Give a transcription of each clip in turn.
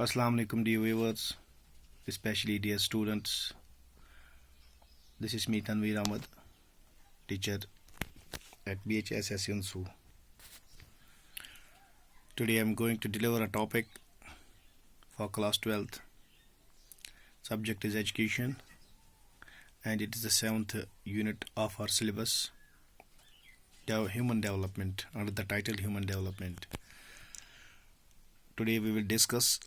Assalamu alaikum dear viewers, especially dear students. This is me Tanveer Ahmed, teacher at BHSS Yunsu. Today I am going to deliver a topic for class 12th. Subject is education and it is the 7th unit of our syllabus, human development, under the title human development. Today we will discuss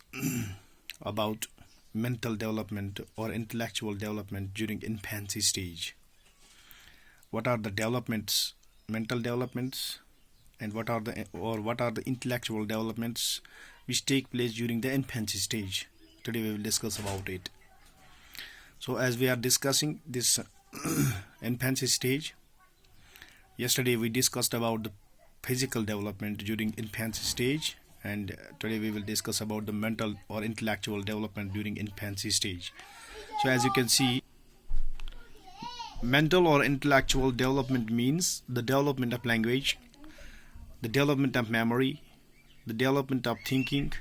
about mental development or intellectual development during infancy stage. What are the developments, mental developments, and what are the intellectual developments which take place during the infancy stage? Today we will discuss about it. So as we are discussing this infancy stage, yesterday we discussed about the physical development during infancy stage, and today we will discuss about the mental or intellectual development during infancy stage. So as you can see, mental or intellectual development means the development of language, the development of memory, the development of thinking,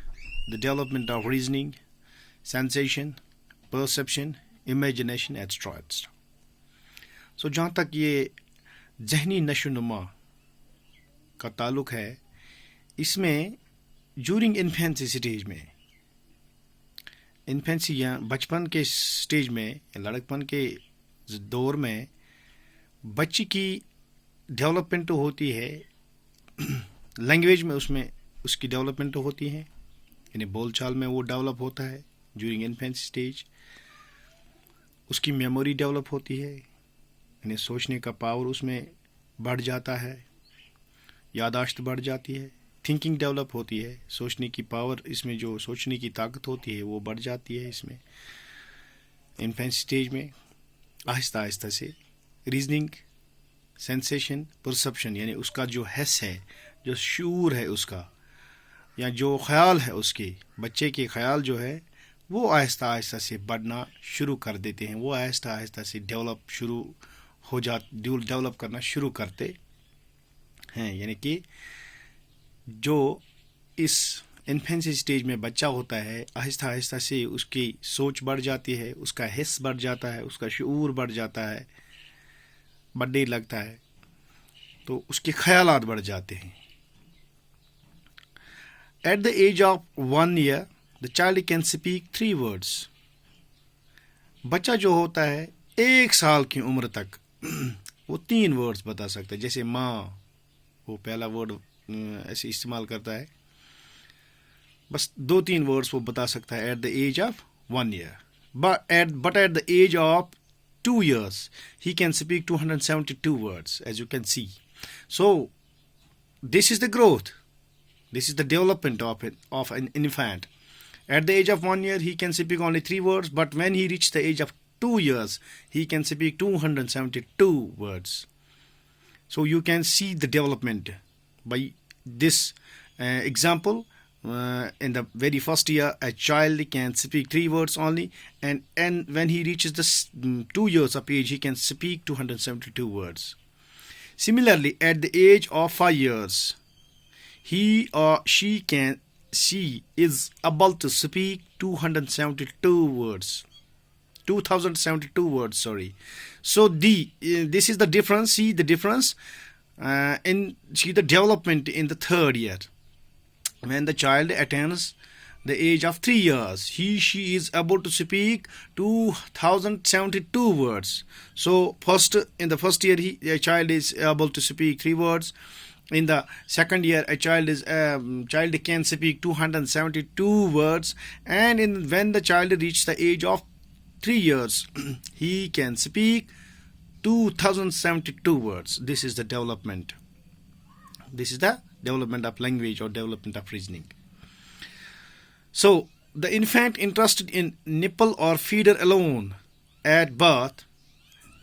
the development of reasoning, sensation, perception, imagination, etc. So जहाँ तक ये ज़हनी नशोनुमा का ताल्लुक है, इसमें during infancy stage में, infancy या बचपन के स्टेज में, लड़कपन के दौर में बच्ची की डेवलपमेंट तो होती है, लैंग्वेज में उसमें उसकी डेवलपमेंट तो होती है, यानी बोलचाल में वो डेवलप होता है ड्यूरिंग इन्फेंसी स्टेज. उसकी मेमोरी डेवलप होती है, यानी सोचने का पावर उसमें बढ़ जाता है, यादाश्त बढ़ जाती है. थिंकिंग डेवलप होती है, सोचने की पावर, इसमें जो सोचने की ताकत होती है वो बढ़ जाती है. इसमें इन्फेंसी स्टेज में आहिस्ता आहिस्ता से रीजनिंग, सेंसेशन, परसेप्शन, यानी उसका जो हिस्स है, जो शूर है उसका, या जो ख्याल है उसके, बच्चे के ख्याल जो है वो आहिस्ता आहिस्ता से बढ़ना शुरू कर देते हैं. वो आहिस्ता आहिस्ता से डेवलप करना शुरू करते हैं. यानी कि जो इस इन्फेंसी स्टेज में बच्चा होता है, आहिस्ता आहिस्ता से उसकी सोच बढ़ जाती है, उसका हिस्स बढ़ जाता है, उसका शऊर बढ़ जाता है, बढ़ने लगता है, तो उसके ख्यालात बढ़ जाते हैं. At the age of 1 year, the child can speak 3 words. बच्चा जो होता है 1 साल की उम्र तक वो 3 वर्ड्स बता सकता है. जैसे माँ, वो पहला वर्ड ऐसे इस्तेमाल करता है, बस 2-3 वर्ड्स वो बता सकता है at the age of 1 year. But at the age of 2 years, he can speak 272 words, as you can see. So this is the growth. This is the development of an infant. At the age of 1 year, he can speak only 3 words, but when he reaches the age of 2 years, he can speak 272 words. So you can see the development by this example. In the very first year, a child can speak 3 words only, and when he reaches the 2 years of age, he can speak 272 words. Similarly, at the age of 5 years, he or she is able to speak 272 words. 2072 words, sorry. So this is the difference. See the difference see the development in the 3rd year. When the child attains the age of 3 years, she is able to speak 2072 words. So in the first year, a child is able to speak 3 words. In the 2nd year, a child can speak 272 words, and when the child reaches the age of 3 years, he can speak 2072 words. This is the development. This is the development of language or development of reasoning. So the infant interested in nipple or feeder alone at birth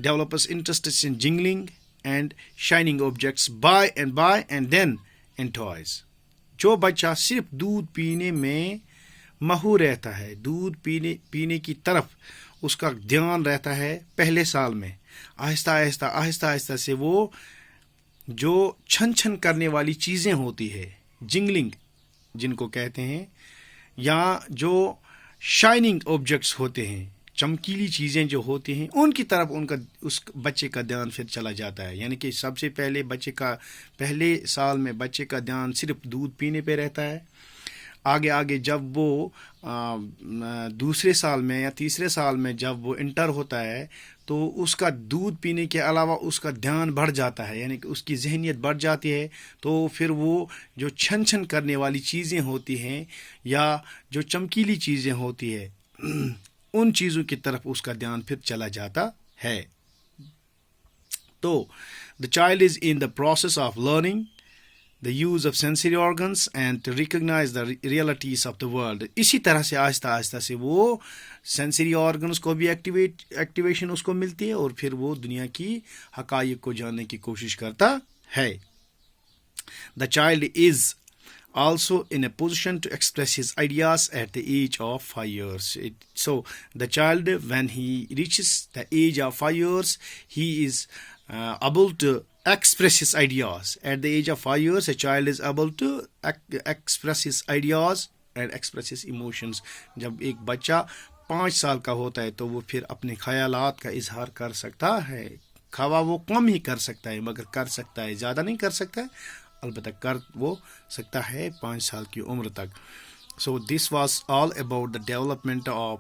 develops interest in jingling and shining objects by and then in toys. जो बच्चा सिर्फ दूध पीने में महूर रहता है, दूध पीने की तरफ उसका ध्यान रहता है पहले साल में, आहिस्ता आहिस्ता से वो जो छन छन करने वाली चीज़ें होती है, जिंगलिंग जिनको कहते हैं, یا جو شائننگ آبجیکٹس ہوتے ہیں، چمکیلی چیزیں جو ہوتی ہیں، ان کی طرف اس بچے کا دھیان پھر چلا جاتا ہے. یعنی کہ سب سے پہلے پہلے سال میں بچے کا دھیان صرف دودھ پینے پہ رہتا ہے. آگے جب وہ دوسرے سال میں یا تیسرے سال میں جب وہ انٹر ہوتا ہے تو اس کا دودھ پینے کے علاوہ اس کا دھیان بڑھ جاتا ہے، یعنی کہ اس کی ذہنیت بڑھ جاتی ہے. تو پھر وہ جو چھن کرنے والی چیزیں ہوتی ہیں یا جو چمکیلی چیزیں ہوتی ہے ان چیزوں کی طرف اس کا دھیان پھر چلا جاتا ہے. تو the child is in the process of learning the use of sensory organs and to recognize the realities of the world. اسی طرح سے آہستہ سے وہ سینسری آرگنس کو بھی ایکٹیویشن اس کو ملتی ہے اور پھر وہ دنیا کی حقائق کو جاننے کی کوشش کرتا ہے. The child is also in a position to express his ideas at the age of 5 years. So the child, when he reaches the age of 5 years, he is able to express his ideas. At the age of 5 years, a child is able to express his ideas and express his emotions. جب ایک بچہ 5 سال کا ہوتا ہے تو وہ پھر اپنے خیالات کا اظہار کر سکتا ہے. خواہ وہ کم ہی کر سکتا ہے مگر کر سکتا ہے، زیادہ نہیں کر سکتا ہے، البتہ کر وہ سکتا ہے 5 سال کی عمر تک. So this was all about the development of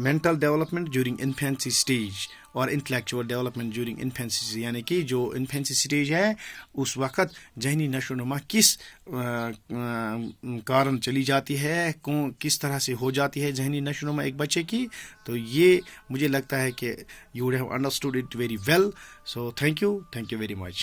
mental development during infancy stage اور intellectual development during infancy. یعنی کہ جو infancy stage ہے اس وقت ذہنی نشو و نما کس کارن چلی جاتی ہے، کس طرح سے ہو جاتی ہے ذہنی نشو و نما ایک بچے کی. تو یہ مجھے لگتا ہے کہ you would have understood it very well. So thank you very much.